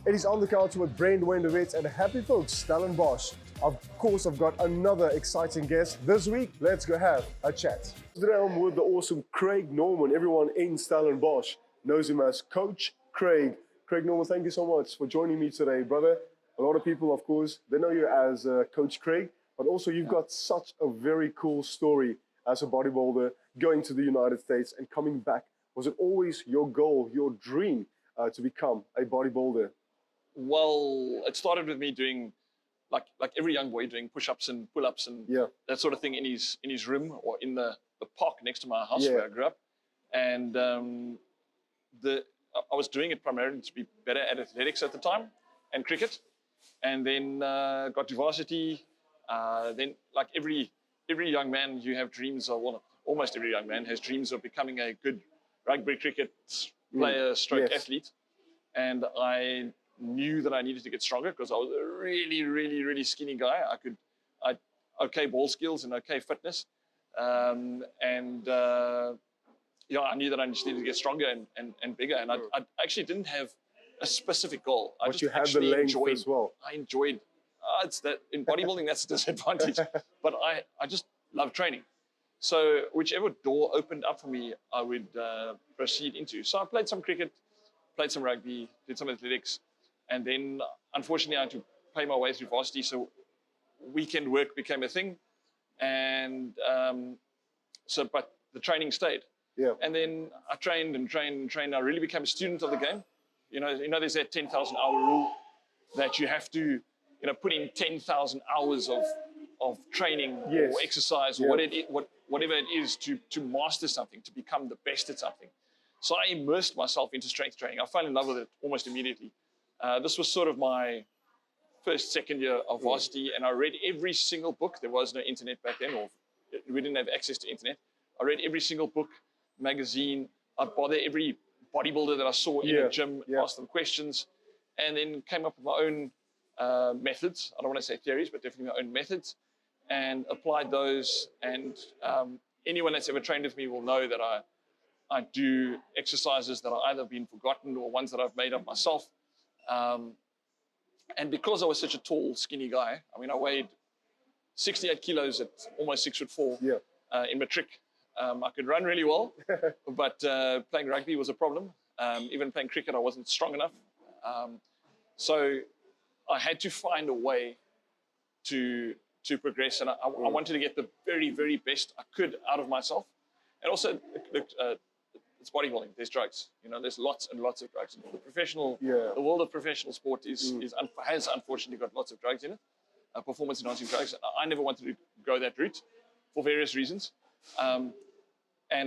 It is on the counter with Brendt and happy folks, Stellenbosch. Of course, I've got another exciting guest this week. Let's go have a chat. Today I'm with the awesome Craig Norman. Everyone in Stellenbosch knows him as Coach Craig. Craig Norman, thank you so much for joining me today, brother. A lot of people, of course, they know you as Coach Craig, but also you've got such a very cool story as a bodybuilder, going to the United States and coming back. Was it always your goal, your dream to become a bodybuilder? Well, it started with me doing, like every young boy, doing push-ups and pull-ups and that sort of thing in his room or in the park next to my house where I grew up. And I was doing it primarily to be better at athletics at the time and cricket. And then got to varsity. Then, like every young man, you have dreams of, well, almost every young man has dreams of becoming a good rugby cricket player stroke athlete. And I knew that I needed to get stronger because I was a really, really, really skinny guy. I okay ball skills and okay fitness. I knew that I just needed to get stronger and bigger. And I actually didn't have a specific goal. But you had the length as well. I enjoyed, it's that in bodybuilding, that's a disadvantage. But I just love training. So whichever door opened up for me, I would proceed into. So I played some cricket, played some rugby, did some athletics. And then, unfortunately, I had to pay my way through varsity. So weekend work became a thing. And but the training stayed. Yeah. And then I trained and trained and trained. I really became a student of the game. You know, there's that 10,000 hour rule that you have to, put in 10,000 hours of training or exercise or whatever it is to master something, to become the best at something. So I immersed myself into strength training. I fell in love with it almost immediately. This was sort of my second year of varsity, and I read every single book. There was no internet back then, or we didn't have access to internet. I read every single book, magazine. I'd bother every bodybuilder that I saw in a gym, asked them questions, and then came up with my own methods. I don't want to say theories, but definitely my own methods, and applied those. And anyone that's ever trained with me will know that I do exercises that are either been forgotten or ones that I've made up myself. And because I was such a tall, skinny guy, I mean, I weighed 68 kilos at almost 6'4" in matric. I could run really well, but playing rugby was a problem. Even playing cricket, I wasn't strong enough. So I had to find a way to progress, and I wanted to get the very, very best I could out of myself. And also, it's bodybuilding. There's drugs. There's lots and lots of drugs. The world of professional sport has unfortunately got lots of drugs in it, performance-enhancing drugs. I never wanted to go that route for various reasons. And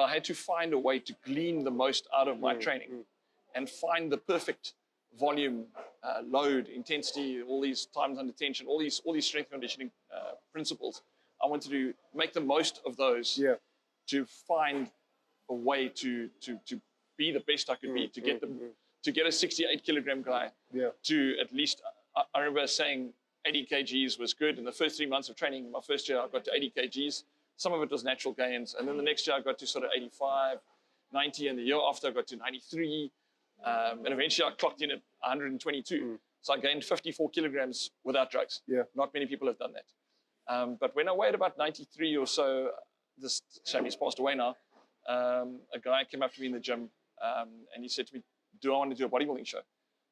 I had to find a way to glean the most out of my training and find the perfect volume, load, intensity, all these times under tension, all these strength conditioning principles. I wanted to make the most of those to find a way to be the best I could be, to get a 68 kilogram guy to at least, I remember saying 80 kgs was good. In the first 3 months of training, my first year, I got to 80 kgs. Some of it was natural gains. And then the next year I got to sort of 85, 90. And the year after I got to 93. And eventually I clocked in at 122. So I gained 54 kilograms without drugs. Not many people have done that. But when I weighed about 93 or so, this shame he's passed away now, a guy came up to me in the gym and he said to me, do I want to do a bodybuilding show?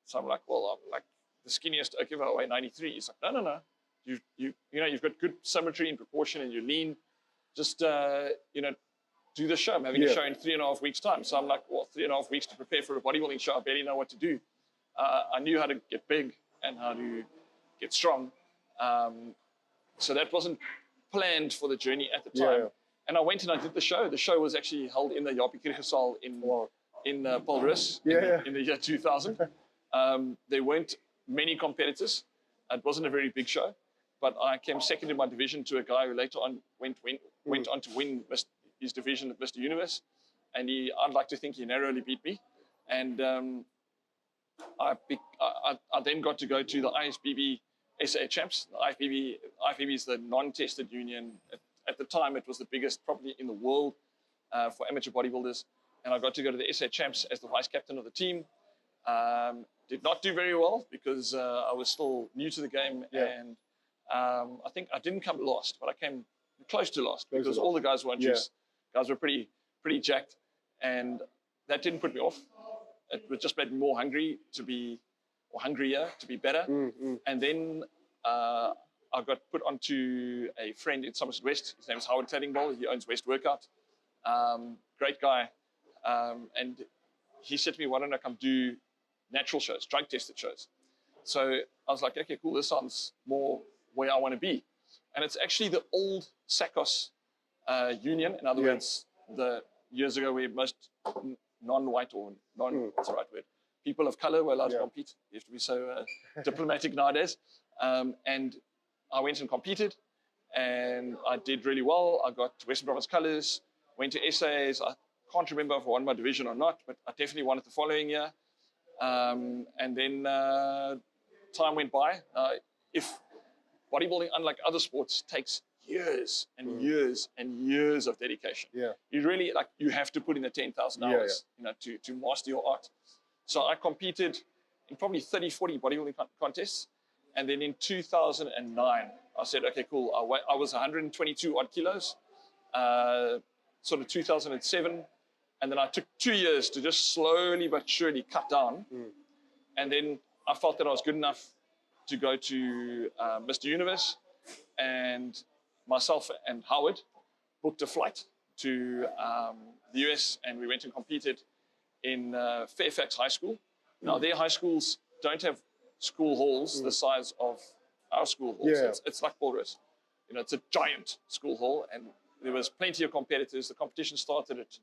So I'm like, well, I'm like the skinniest, okay, I weigh 93. He's like, no. You've got good symmetry and proportion and you're lean. Just, do the show. I'm having a show in 3.5 weeks' time. So I'm like, well, 3.5 weeks to prepare for a bodybuilding show. I barely know what to do. I knew how to get big and how to get strong. So that wasn't planned for the journey at the time. And I went and I did the show. The show was actually held in the Japie Kriegersaal in Paulrus in the year 2000. There weren't many competitors. It wasn't a very big show. But I came second in my division to a guy who later on went on to win his division at Mr. Universe. And I'd like to think he narrowly beat me. And I then got to go to the ISBB SA Champs. The IFBB is the non-tested union. At the time, it was the biggest probably in the world for amateur bodybuilders. And I got to go to the SA Champs as the vice captain of the team. Did not do very well because I was still new to the game, and I think I didn't come last, but I came close to last because all the guys weren't juice. Guys were pretty jacked, and that didn't put me off. It just made me more hungry to be, or hungrier to be better. And then I got put onto a friend in Somerset West. His name is Howard Claddingbowl. He owns West Workout. Great guy. And he said to me, why don't I come do natural shows, drug tested shows? So I was like, okay, cool. This sounds more where I want to be. And it's actually the old SACOS union. In other words, the years ago where most non-white or what's the right word? People of color were allowed to compete. You have to be so diplomatic nowadays. And I went and competed, and I did really well. I got Western Province colours, went to essays. I can't remember if I won my division or not, but I definitely won it the following year. And then time went by. If bodybuilding, unlike other sports, takes years and years and years of dedication. You really, you have to put in the 10,000 hours, to master your art. So I competed in probably 30, 40 bodybuilding contests. And then in 2009, I said, okay, cool. I was 122 odd kilos, sort of 2007. And then I took 2 years to just slowly but surely cut down. And then I felt that I was good enough to go to Mr. Universe, and myself and Howard booked a flight to the US, and we went and competed in Fairfax High School. Now, their high schools don't have school halls the size of our school halls. It's like Paulrose. It's a giant school hall, and there was plenty of competitors. The competition started at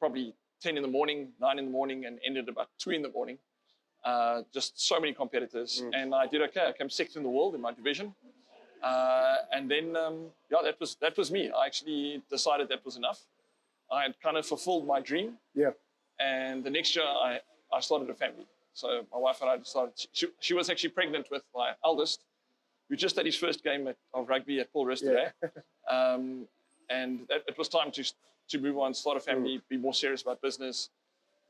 probably 10 in the morning, 9 in the morning, and ended about 2 in the morning. Just so many competitors. And I did okay. I came second in the world in my division. And then, that was me. I actually decided that was enough. I had kind of fulfilled my dream. And the next year, I started a family. So my wife and I decided, she was actually pregnant with my eldest, who just had his first game of rugby at Paulrose today. And it was time to move on, start a family, be more serious about business.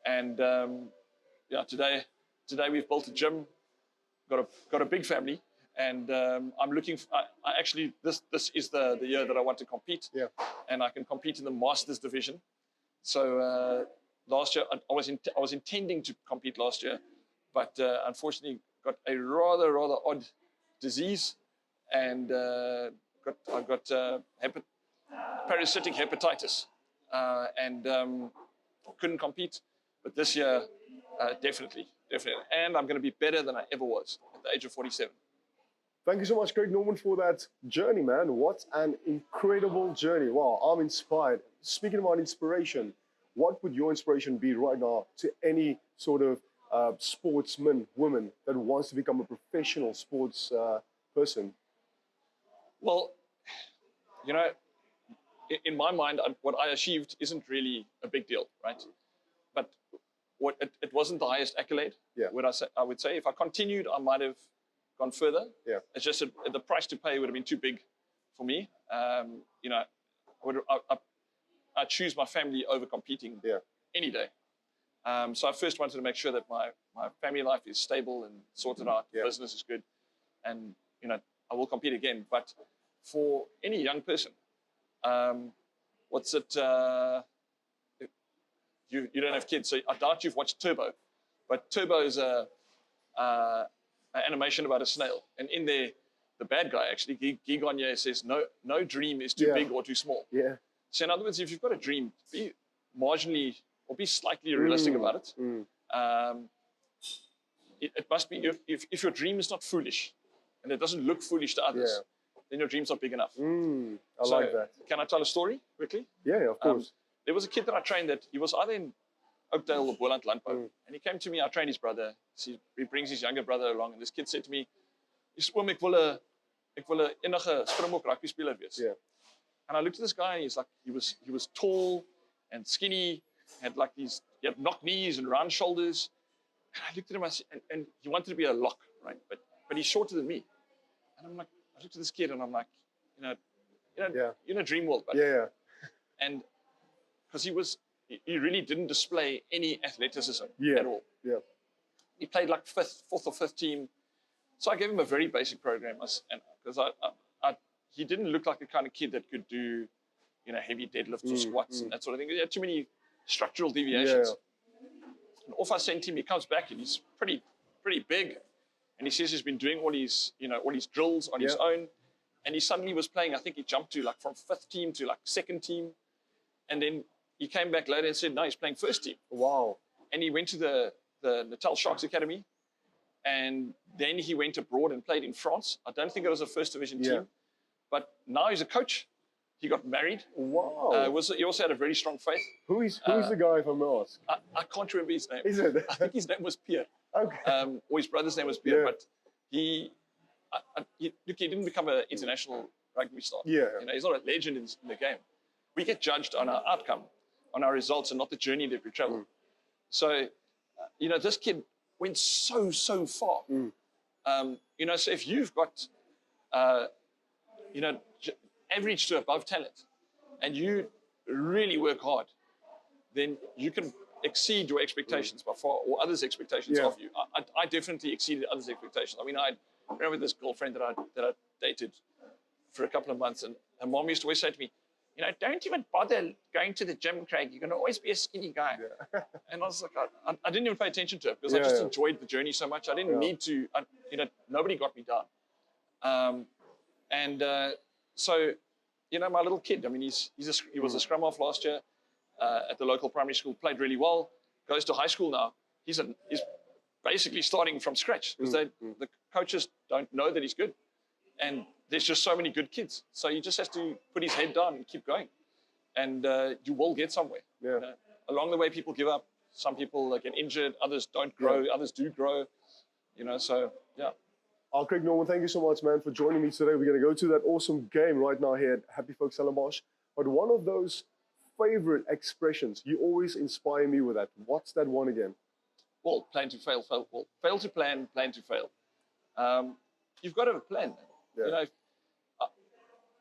And today we've built a gym, got a big family, and I'm looking for, I actually, this is the year that I want to compete. And I can compete in the Masters division. So last year, I was intending to compete last year, but unfortunately got a rather odd disease, and I got parasitic hepatitis, and couldn't compete. But this year, definitely. And I'm going to be better than I ever was at the age of 47. Thank you so much, Craig Norman, for that journey, man. What an incredible journey. Wow, I'm inspired. Speaking about inspiration, what would your inspiration be right now to any sort of sportsman, woman that wants to become a professional sports person? Well, in my mind, what I achieved isn't really a big deal, right? But it wasn't the highest accolade. I would say if I continued, I might have gone further. It's just the price to pay would have been too big for me. I choose my family over competing any day. So I first wanted to make sure that my family life is stable and sorted out. Business is good, and I will compete again. But for any young person, you don't have kids, so I doubt you've watched Turbo. But Turbo is an animation about a snail, and in there, the bad guy actually, Guy Gagnon, says no dream is too big or too small. So in other words, if you've got a dream, be marginally or be slightly realistic about it. It must be, if your dream is not foolish and it doesn't look foolish to others, then your dream's not big enough. I like that. Can I tell a story quickly? Yeah, of course. There was a kid that I trained that he was either in Oakdale or Boland Landbou, and he came to me. I trained his brother. He brings his younger brother along, and this kid said to me, ek wil 'n enige Springbok rugby speler wees. And I looked at this guy, and he's like, he was tall and skinny, had he had knock knees and round shoulders. And I looked at him, and he wanted to be a lock, right? But he's shorter than me. And I'm like, I looked at this kid, and I'm like, you're in a dream world, buddy. And because he he really didn't display any athleticism at all. Yeah. He played like fourth or fifth team. So I gave him a very basic program, because he didn't look like the kind of kid that could do, heavy deadlifts or squats and that sort of thing. He had too many structural deviations. Yeah. And off I sent him, he comes back and he's pretty big. And he says he's been doing all his drills on his own. And he suddenly was playing, I think he jumped to from fifth team to second team. And then he came back later and said, no, he's playing first team. Wow. And he went to the Natal Sharks Academy. And then he went abroad and played in France. I don't think it was a first division team. But now he's a coach. He got married. Wow. He also had a very strong faith. Who's the guy, if I may ask? I can't remember his name. Is it? I think his name was Pierre. Okay. Or his brother's name was Pierre. But he didn't become an international rugby star. Yeah. He's not a legend in the game. We get judged on our outcome, on our results, and not the journey that we travel. So, this kid went so far. So if you've got, average to above talent, and you really work hard, then you can exceed your expectations by far, or others' expectations of you. I definitely exceeded others' expectations. I mean, I remember this girlfriend that I dated for a couple of months, and her mom used to always say to me, don't even bother going to the gym, Craig. You're going to always be a skinny guy. Yeah. And I was like, I didn't even pay attention to it because I just enjoyed the journey so much. I didn't need to, nobody got me down. So, my little kid, I mean, he was a scrum half last year at the local primary school, played really well, goes to high school now. He's basically starting from scratch because the coaches don't know that he's good. And there's just so many good kids. So he just has to put his head down and keep going. And you will get somewhere. Yeah. Along the way, people give up. Some people get injured. Others don't grow. Others do grow. So, yeah. Craig Norman, thank you so much, man, for joining me today. We're going to go to that awesome game right now here at Happy Folk Stellenbosch. But one of those favorite expressions, you always inspire me with that. What's that one again? Well, plan to fail, fail. Well, fail to plan to fail. You've got to have a plan, man.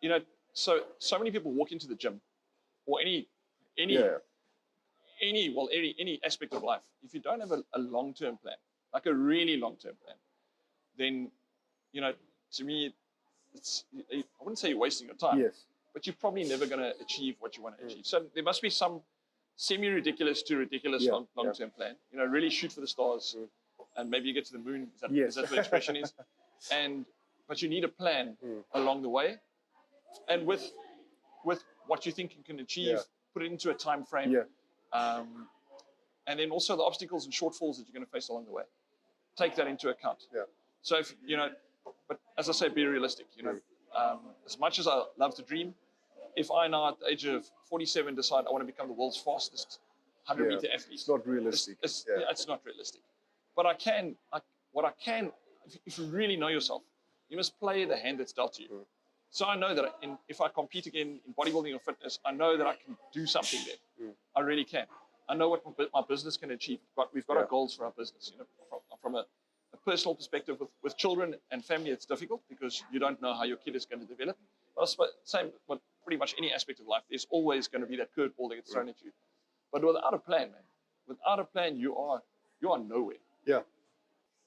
Yeah. So many people walk into the gym or any aspect of life. If you don't have a long-term plan, like a really long-term plan, then, to me, I wouldn't say you're wasting your time, but you're probably never going to achieve what you want to achieve. So there must be some semi-ridiculous to ridiculous long-term plan. Really shoot for the stars and maybe you get to the moon. Is that what the expression is? But you need a plan along the way, and with what you think you can achieve, put it into a time frame, and then also the obstacles and shortfalls that you're going to face along the way. Take that into account. Yeah. So if but as I say, be realistic. As much as I love to dream, if I now at the age of 47 decide I want to become the world's fastest 100-meter athlete, it's not realistic. It's not realistic. But if you really know yourself, you must play the hand that's dealt to you. So I know that if I compete again in bodybuilding or fitness, I know that I can do something there. I really can. I know what my business can achieve. But we've got our goals for our business. From a personal perspective, with children and family, it's difficult because you don't know how your kid is going to develop. But I suppose, same with pretty much any aspect of life, there's always going to be that curveball that gets thrown at you. But without a plan, you are nowhere. Yeah.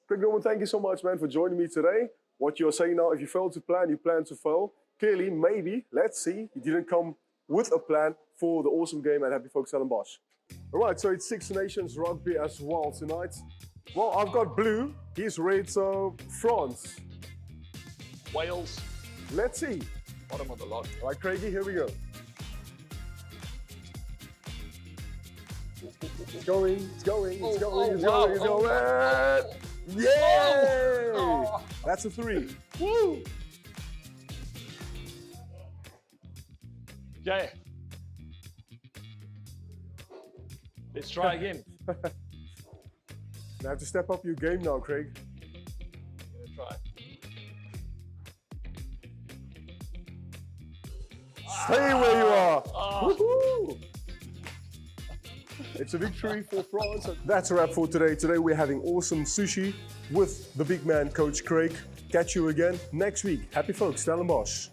Craig Norman, thank you so much, man, for joining me today. What you're saying now, if you fail to plan, you plan to fail. Clearly, maybe, let's see, you didn't come with a plan for the awesome game at Happy Folk Stellenbosch. All right, so it's Six Nations rugby as well tonight. Well, I've got blue, he's red, so France. Wales. Let's see. Bottom of the lot. All right, Craigie, here we go. It's going. Yay! That's a 3. Woo! Okay. Let's try again. You have to step up your game now, Craig. I'm gonna try. Stay where you are. Woohoo! It's a victory for France. That's a wrap for today. Today we're having awesome sushi with the big man, Coach Craig. Catch you again next week. Happy Folk Stellenbosch.